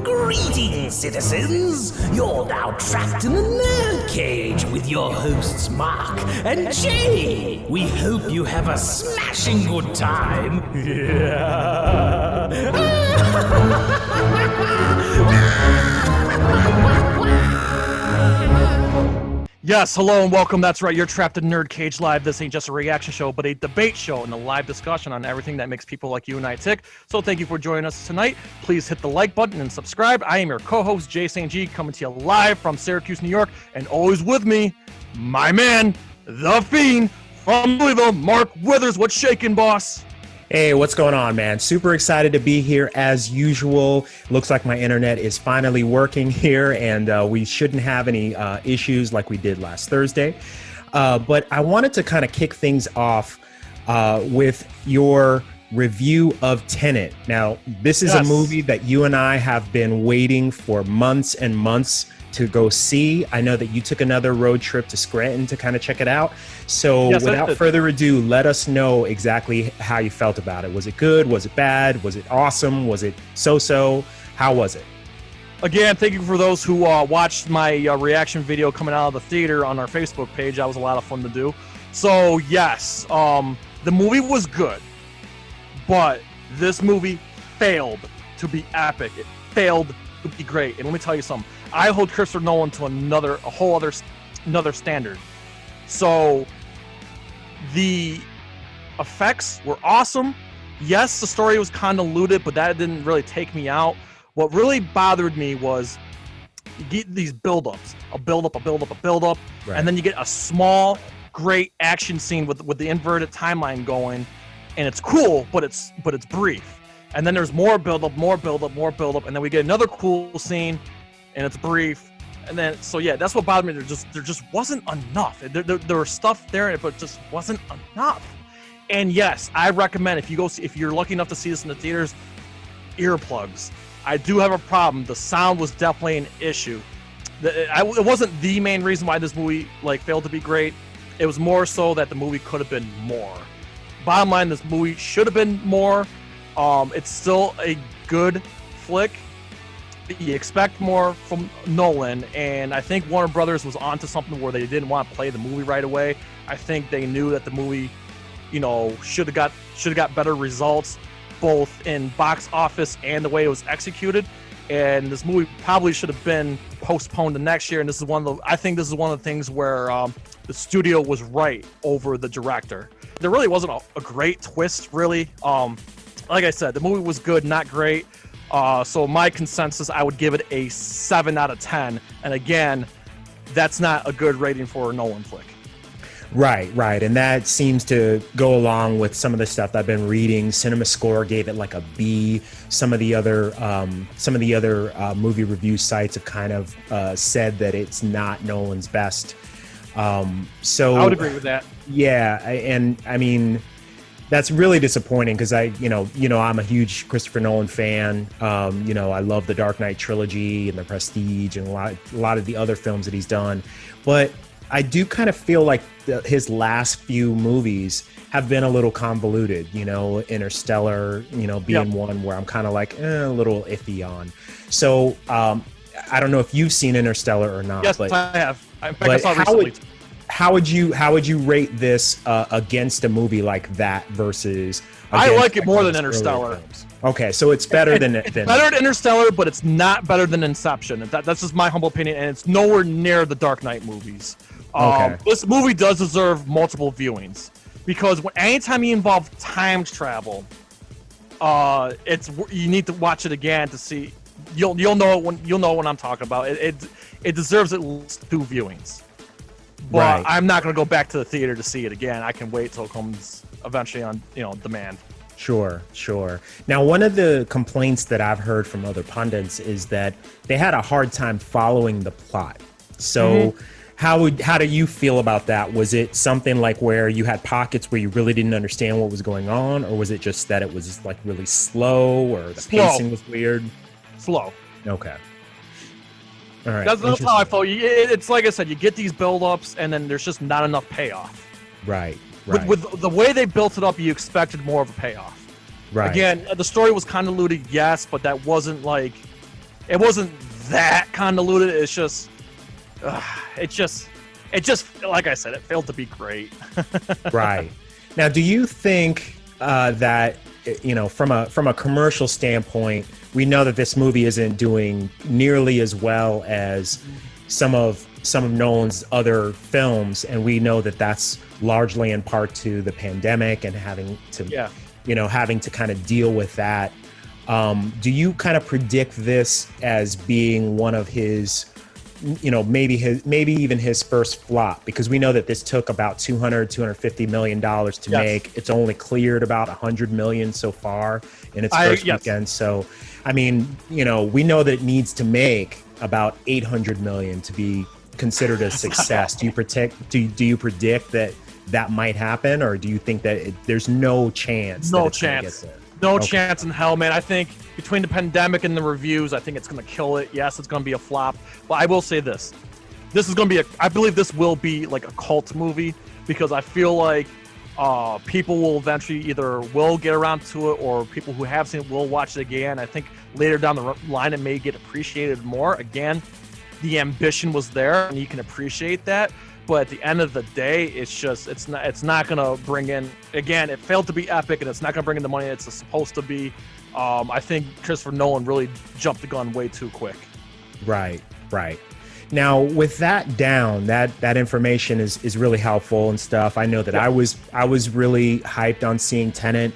Greetings, citizens! You're now trapped in the nerd cage with your hosts Marq and Jay. We hope you have a smashing good time. Yes, hello and welcome. That's right, you're trapped in NerdCage Live. This ain't just a reaction show, but a debate show and a live discussion on everything that makes people like you and I tick. So thank you for joining us tonight. Please hit the like button and subscribe. I am your co-host, Jay St. G, coming to you live from Syracuse, New York. And always with me, my man, the Fiend, from Louisville, Mark Withers. What's shaking, boss? Hey, what's going on, man? Super excited to be here as usual. Looks like my internet is finally working here, and we shouldn't have any issues like we did last Thursday. But I wanted to kind of kick things off with your review of Tenet. Now, this is a movie that you and I have been waiting for months and months to go see. I know that you took another road trip to Scranton to kind of check it out. So without further ado, let us know exactly how you felt about it. Was it good? Was it bad? Was it awesome? Was it so-so? How was it? Again, thank you for those who watched my reaction video coming out of the theater on our Facebook page. That was a lot of fun to do. So yes, the movie was good, but this movie failed to be epic. It failed to be great. And let me tell you something. I hold Christopher Nolan to another standard. So the effects were awesome. Yes, the story was convoluted, but that didn't really take me out. What really bothered me was you get these build-ups, a build-up, right. And then you get a small, great action scene with the inverted timeline going, and it's cool, but it's brief. And then there's more build-up, and then we get another cool scene, and it's brief. And then, so yeah, that's what bothered me. There just wasn't enough. There was stuff there, but it just wasn't enough. And yes, I recommend if you're lucky enough to see this in the theaters, earplugs. I do have a problem. The sound was definitely an issue. It wasn't the main reason why this movie failed to be great. It was more so that the movie could have been more. Bottom line, this movie should have been more. It's still a good flick. You expect more from Nolan, and I think Warner Brothers was onto something where they didn't want to play the movie right away. I think they knew that the movie, should have got better results, both in box office and the way it was executed. And this movie probably should have been postponed to next year. And I think this is one of the things where the studio was right over the director. There really wasn't a great twist, really. Like I said, the movie was good, not great. So my consensus, I would give it a 7 out of 10. And again, that's not a good rating for a Nolan flick. Right. And that seems to go along with some of the stuff I've been reading. CinemaScore gave it like a B. Some of the other movie review sites have kind of said that it's not Nolan's best. So I would agree with that. Yeah. And I mean, that's really disappointing because I'm a huge Christopher Nolan fan. I love the Dark Knight trilogy and The Prestige and a lot of the other films that he's done. But I do kind of feel like his last few movies have been a little convoluted. Interstellar, being one where I'm kind of a little iffy on. So I don't know if you've seen Interstellar or not. Yes, but I have. I saw recently. How would you rate this against a movie like that versus? I like it more than Interstellar. Okay, so it's better than better than Interstellar, but it's not better than Inception. That's just my humble opinion, and it's nowhere near the Dark Knight movies. Okay. This movie does deserve multiple viewings because anytime you involve time travel, you need to watch it again to see. You'll know when I'm talking about it. It deserves at least 2 viewings. But right. I'm not going to go back to the theater to see it again. I can wait till it comes eventually on demand. Sure. Now, one of the complaints that I've heard from other pundits is that they had a hard time following the plot. So how do you feel about that? Was it something like where you had pockets where you really didn't understand what was going on, or was it just that it was really slow, or the pacing was weird? Slow. Okay. All right. That's how I felt. It's like I said, you get these build-ups, and then there's just not enough payoff. Right. With the way they built it up, you expected more of a payoff. Right. Again, the story was convoluted, yes, but that wasn't like, it wasn't that convoluted. It's just, it just, like I said, it failed to be great. Right. Now, do you think that, from a commercial standpoint, we know that this movie isn't doing nearly as well as some of Nolan's other films, and we know that that's largely in part to the pandemic and having to kind of deal with that. Do you kind of predict this as being one of his, maybe even his first flop? Because we know that this took about $250 million to make. It's only cleared about $100 million so far in its first weekend. So, I mean, we know that it needs to make about $800 million to be considered a success. Do you predict that might happen, or do you think that there's no chance? No chance in hell, man. I think between the pandemic and the reviews, I think it's going to kill it. Yes, it's going to be a flop. But I will say this. This is going to be I believe this will be like a cult movie, because I feel like people will eventually either will get around to it, or people who have seen it will watch it again. I think later down the line it may get appreciated more. Again, the ambition was there and you can appreciate that. But at the end of the day, it's not gonna bring in, again, it failed to be epic, and it's not gonna bring in the money it's supposed to be. I think Christopher Nolan really jumped the gun way too quick. Right. Now, with that down, that information is really helpful and stuff. I know that I was really hyped on seeing Tenet,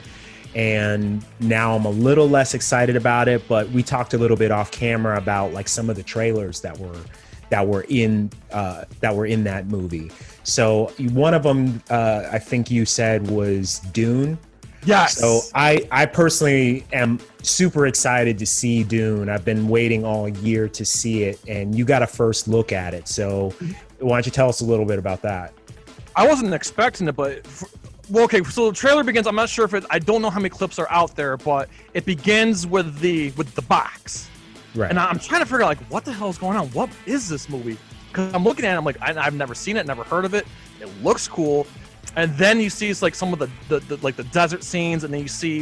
and now I'm a little less excited about it. But we talked a little bit off camera about like some of the trailers that were in that movie. So one of them, I think you said, was Dune. Yes. So I personally am super excited to see Dune. I've been waiting all year to see it, and you got a first look at it. So why don't you tell us a little bit about that? I wasn't expecting it, but okay. So the trailer begins. I'm not sure if I don't know how many clips are out there, but it begins with the box. Right. And I'm trying to figure out, like, what the hell is going on? What is this movie? Because I'm looking at it, I'm like, I've never seen it, never heard of it. It looks cool. And then you see it's like some of the desert scenes, and then you see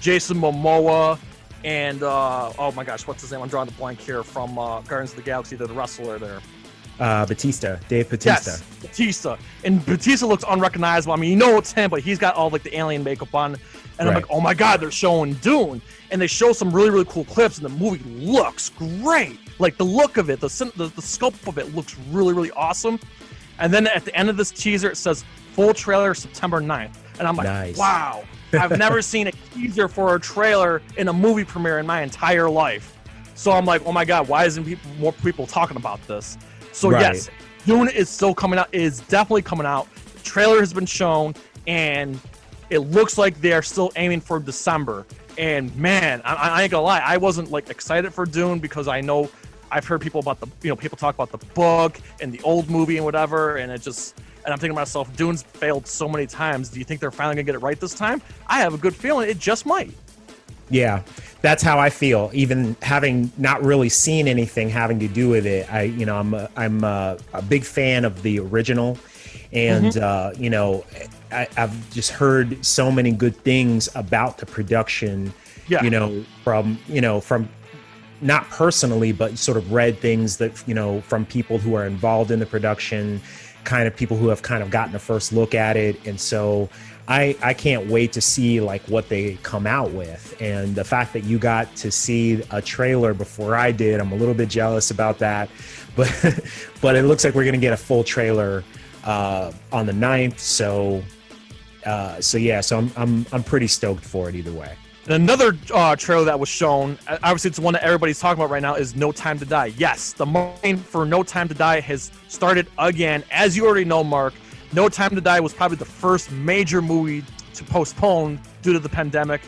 Jason Momoa and oh my gosh, what's his name? I'm drawing the blank here, from Guardians of the Galaxy, the wrestler there. Dave Bautista. Yes, Bautista. And Bautista looks unrecognizable. I mean, it's him, but he's got all like the alien makeup on. And I'm like, oh my God, they're showing Dune. And they show some really, really cool clips, and the movie looks great. Like the look of it, the scope of it looks really, really awesome. And then at the end of this teaser, it says full trailer September 9th. And I'm like, nice. Wow, I've never seen a teaser for a trailer in a movie premiere in my entire life. So I'm like, oh my God, why isn't more people talking about this? So yes, Dune is still coming out. It is definitely coming out. The trailer has been shown, and it looks like they are still aiming for December. And man, I ain't gonna lie, I wasn't like excited for Dune, because I know I've heard people about people talk about the book and the old movie and whatever, and I'm thinking to myself, Dune's failed so many times. Do you think they're finally gonna get it right this time? I have a good feeling it just might. Yeah, that's how I feel. Even having not really seen anything having to do with it, I'm a big fan of the original, and I've just heard so many good things about the production. Yeah. From not personally, but sort of read things that from people who are involved in the production, kind of people who have kind of gotten a first look at it, and so I can't wait to see like what they come out with. And the fact that you got to see a trailer before I did, I'm a little bit jealous about that, but it looks like we're gonna get a full trailer on the 9th. So I'm pretty stoked for it either way. And another trailer that was shown, obviously it's the one that everybody's talking about right now, is No Time to Die. Yes, the marketing for No Time to Die has started again. As you already know, Mark, No Time to Die was probably the first major movie to postpone due to the pandemic.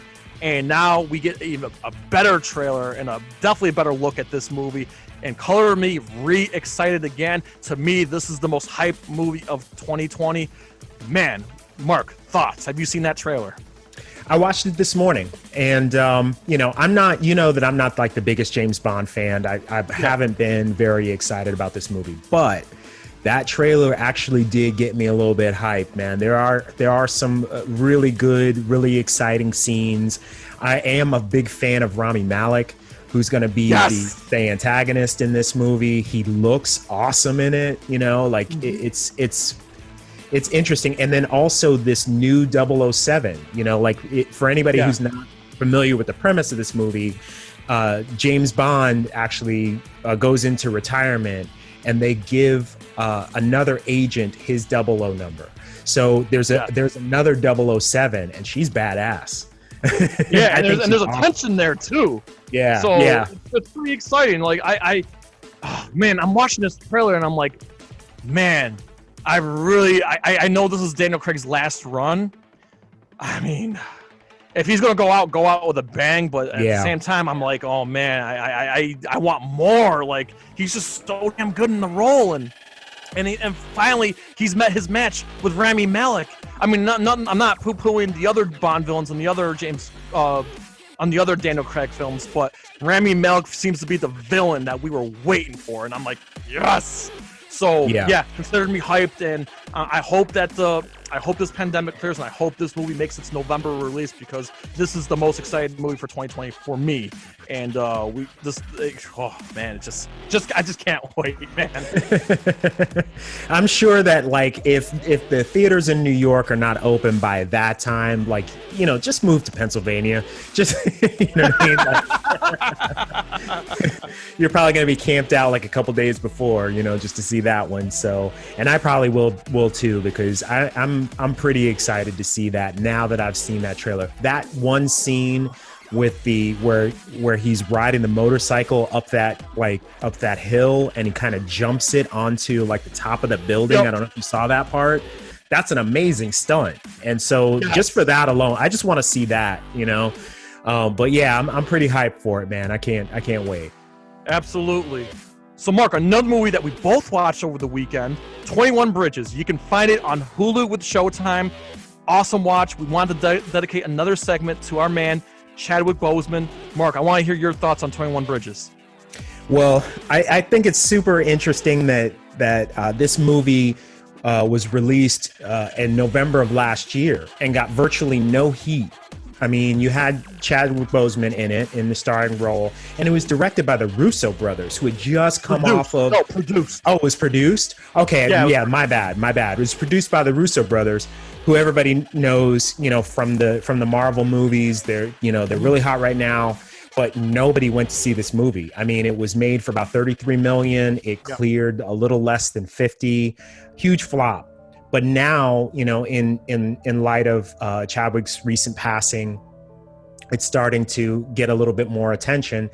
And now we get even a better trailer and definitely a better look at this movie. And color me re-excited again. To me, this is the most hyped movie of 2020. Man, Mark, thoughts? Have you seen that trailer? I watched it this morning, and I'm not like the biggest James Bond fan. I haven't been very excited about this movie, but that trailer actually did get me a little bit hyped, man. There are some really good, really exciting scenes. I am a big fan of Rami Malek, who's going to be the antagonist in this movie. He looks awesome in it, you know, like it's interesting. And then also this new 007, you know, like for anybody who's not familiar with the premise of this movie, James Bond actually goes into retirement, and they give another agent his 00 number. So there's another 007, and she's badass. Yeah, and there's a tension there too. Yeah. So it's pretty exciting. Like man, I'm watching this trailer and I'm like, man, I know this is Daniel Craig's last run. I mean, if he's gonna go out with a bang, but at the same time, I'm like, oh man, I want more. Like, he's just so damn good in the role, and finally he's met his match with Rami Malek. I mean, I'm not poo-pooing the other Bond villains and the other on the other Daniel Craig films, but Rami Malek seems to be the villain that we were waiting for, and I'm like, yes. So consider me hyped, and I hope this pandemic clears, and I hope this movie makes its November release, because this is the most exciting movie for 2020 for me. And I just can't wait, man. I'm sure that, like, if the theaters in New York are not open by that time, like, you know, just move to Pennsylvania. Just, you know what I mean? Like, you're probably going to be camped out like a couple days before, you know, just to see that one. So, and I probably will too, because I'm pretty excited to see that now that I've seen that trailer. That one scene with where he's riding the motorcycle up that hill, and he kind of jumps it onto like the top of the building. I don't know if you saw that part. That's an amazing stunt. And so just for that alone, I just want to see that, you know. But yeah, I'm pretty hyped for it, man. I can't wait. Absolutely. So, Mark, another movie that we both watched over the weekend, 21 Bridges. You can find it on Hulu with Showtime. Awesome watch. We wanted to dedicate another segment to our man, Chadwick Boseman. Mark, I want to hear your thoughts on 21 Bridges. Well, I think it's super interesting that this movie was released in November of last year and got virtually no heat. I mean, you had Chadwick Boseman in it, in the starring role, and it was directed by the Russo brothers, who had just come off of... No, produced. Oh, it was produced? Okay, yeah, my bad. It was produced by the Russo brothers, who everybody knows, you know, from the Marvel movies. They're really hot right now, but nobody went to see this movie. I mean, it was made for about $33 million. It cleared a little less than 50. Huge flop. But now, you know, in light of Chadwick's recent passing, it's starting to get a little bit more attention.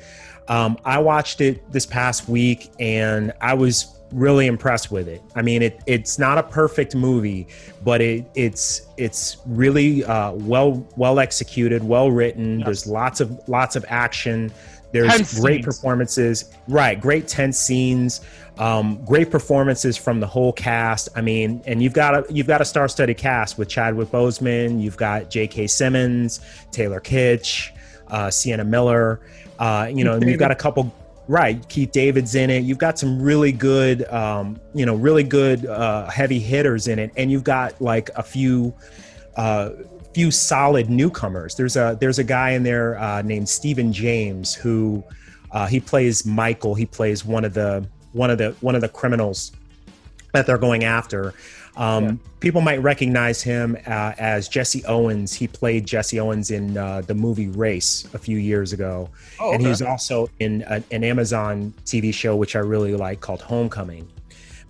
I watched it this past week, and I was really impressed with it. I mean, it's not a perfect movie, but it's really well executed, well written. Yes. There's lots of action. There's great performances, right? Great tense scenes, great performances from the whole cast. I mean, and you've got a star-studded cast with Chadwick Boseman. You've got J.K. Simmons, Taylor Kitsch, Sienna Miller. And you've got a couple. Right, Keith David's in it. You've got some really good, heavy hitters in it, and you've got like a few solid newcomers. There's a guy in there named Stephen James who he plays Michael. He plays one of the criminals that they're going after. People might recognize him as Jesse Owens. He played Jesse Owens in the movie Race a few years ago. And he was also in an Amazon TV show, which I really like, called Homecoming.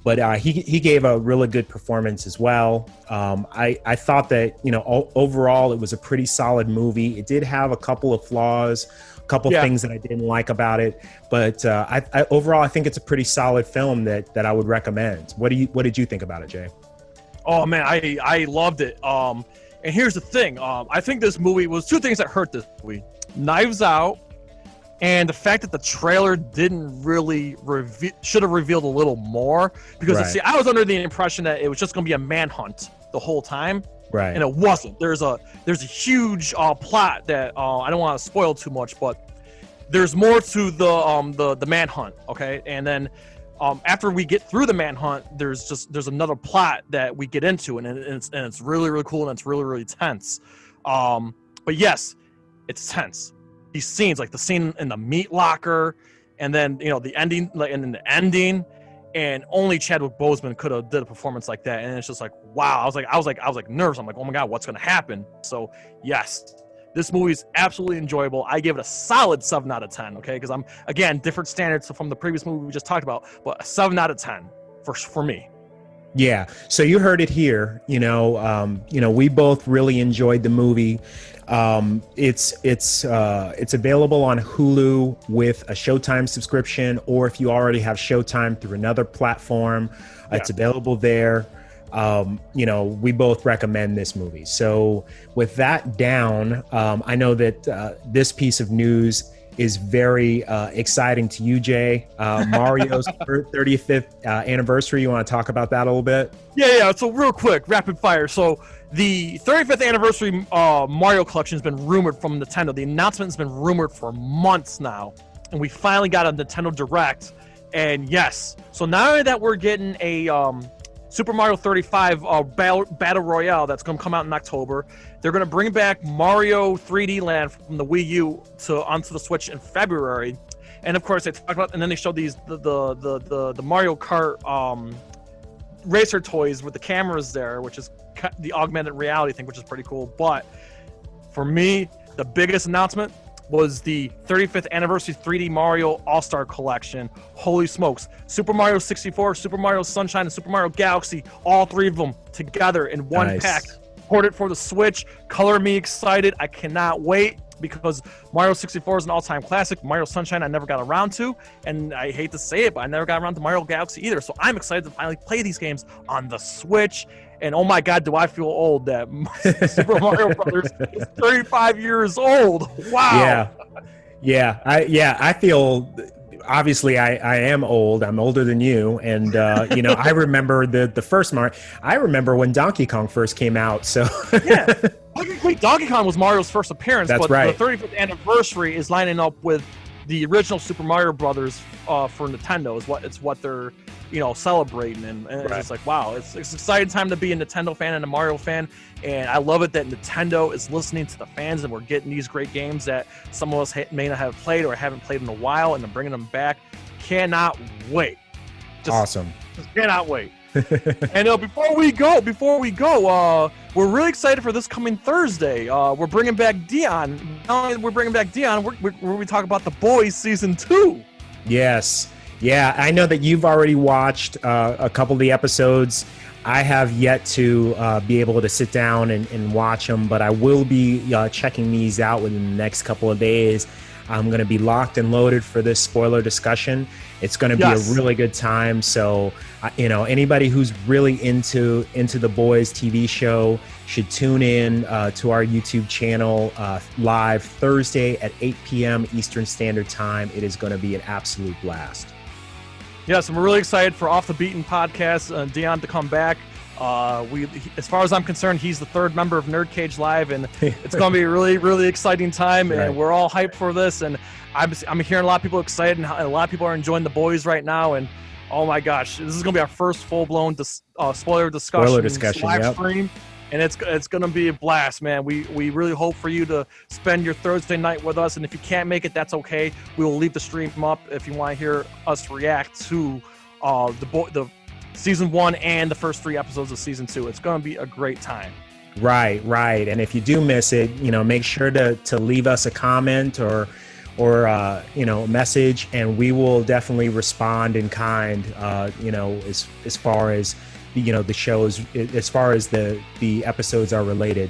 But he gave a really good performance as well. I thought that, overall it was a pretty solid movie. It did have a couple of flaws, a couple of things that I didn't like about it. But overall, I think it's a pretty solid film that I would recommend. What did you think about it, Jay? Oh man, I loved it. And here's the thing. I think this movie was two things that hurt this movie: Knives Out, and the fact that the trailer didn't really should have revealed a little more. Because I was under the impression that it was just going to be a manhunt the whole time, right? And it wasn't. There's a huge plot that I don't want to spoil too much, but there's more to the manhunt. Okay, and then after we get through the manhunt, there's another plot that we get into, and it's really, really cool, and it's really, really tense. But yes, it's tense. These scenes, like the scene in the meat locker, and then the ending, and only Chadwick Boseman could have did a performance like that. And it's just like, wow. I was like nervous. I'm like, oh my God, what's gonna happen? So yes, this movie is absolutely enjoyable. I give it a solid 7 out of 10. Okay, because I'm again different standards from the previous movie we just talked about, but a 7 out of 10 for me. Yeah. So you heard it here. We both really enjoyed the movie. It's available on Hulu with a Showtime subscription, or if you already have Showtime through another platform, it's available there. We both recommend this movie. So with that down, I know that this piece of news is very exciting to you, Jay. Mario's 35th anniversary. You want to talk about that a little bit? Yeah. So real quick, rapid fire. So the 35th anniversary Mario collection has been rumored from Nintendo. The announcement has been rumored for months now, and we finally got a Nintendo Direct. And yes, so not only that we're getting a Super Mario 35 Battle Royale that's going to come out in October. They're going to bring back Mario 3D Land from the Wii U onto the Switch in February. And of course, they talked about, and then they showed the Mario Kart racer toys with the cameras there, which is the augmented reality thing, which is pretty cool. But for me, the biggest announcement was the 35th anniversary 3D Mario All-Star Collection. Holy smokes. Super Mario 64, Super Mario Sunshine, and Super Mario Galaxy, all 3 of them together in one pack. Ported for the Switch. Color me excited. I cannot wait, because Mario 64 is an all-time classic. Mario Sunshine I never got around to, and I hate to say it, but I never got around to Mario Galaxy either. So I'm excited to finally play these games on the Switch. And oh my God, do I feel old that Super Mario Brothers is 35 years old. Wow. Yeah. I feel, obviously I am old. I'm older than you. And, I remember the first Mario. I remember when Donkey Kong first came out. So yeah. Wait, Donkey Kong was Mario's first appearance. That's but right. The 35th anniversary is lining up with the original Super Mario Brothers for Nintendo. It's what they're celebrating, and it's just like, wow, it's an exciting time to be a Nintendo fan and a Mario fan. And I love it that Nintendo is listening to the fans, and we're getting these great games that some of us may not have played or haven't played in a while, and they're bringing them back. Cannot wait. Awesome. Just cannot wait. And before we go, we're really excited for this coming Thursday. We're bringing back Dion. Not only we're bringing back Dion, we talk about The Boys season 2. Yes. Yeah, I know that you've already watched a couple of the episodes. I have yet to be able to sit down and watch them, but I will be checking these out within the next couple of days. I'm going to be locked and loaded for this spoiler discussion. It's going to be a really good time. So, anybody who's really into The Boys TV show should tune in to our YouTube channel live Thursday at 8 p.m. Eastern Standard Time. It is going to be an absolute blast. Yes, and we're really excited for Off the Beaten podcast, Dion to come back. As far as I'm concerned, he's the 3rd member of NerdCage Live, and it's going to be a really, really exciting time, and we're all hyped for this. And I'm hearing a lot of people excited, and a lot of people are enjoying The Boys right now. And oh my gosh, this is going to be our first full-blown spoiler discussion live stream. And it's going to be a blast, man. We really hope for you to spend your Thursday night with us. And if you can't make it, that's okay. We will leave the stream up if you want to hear us react to the season 1 and the first 3 episodes of season 2. It's going to be a great time. Right. And if you do miss it, make sure to leave us a comment or a message, and we will definitely respond in kind. As far as the shows, as far as the episodes are related.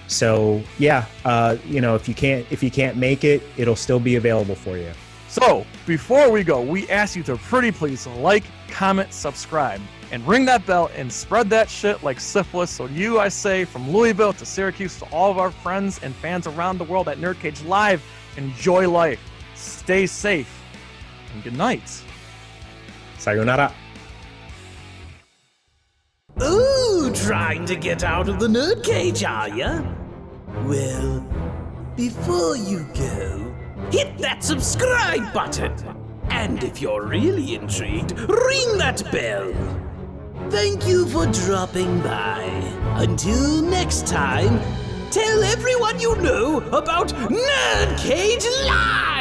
So if you can't make it, it'll still be available for you. So before we go, we ask you to pretty please like, comment, subscribe, and ring that bell and spread that shit like syphilis. So I say, from Louisville to Syracuse to all of our friends and fans around the world at NerdCage Live, enjoy life, stay safe, and good night. Sayonara. Ooh, trying to get out of the NerdCage, are ya? Well, before you go, hit that subscribe button And if you're really intrigued, ring that bell. Thank you for dropping by. Until next time, tell everyone you know about NerdCage Live!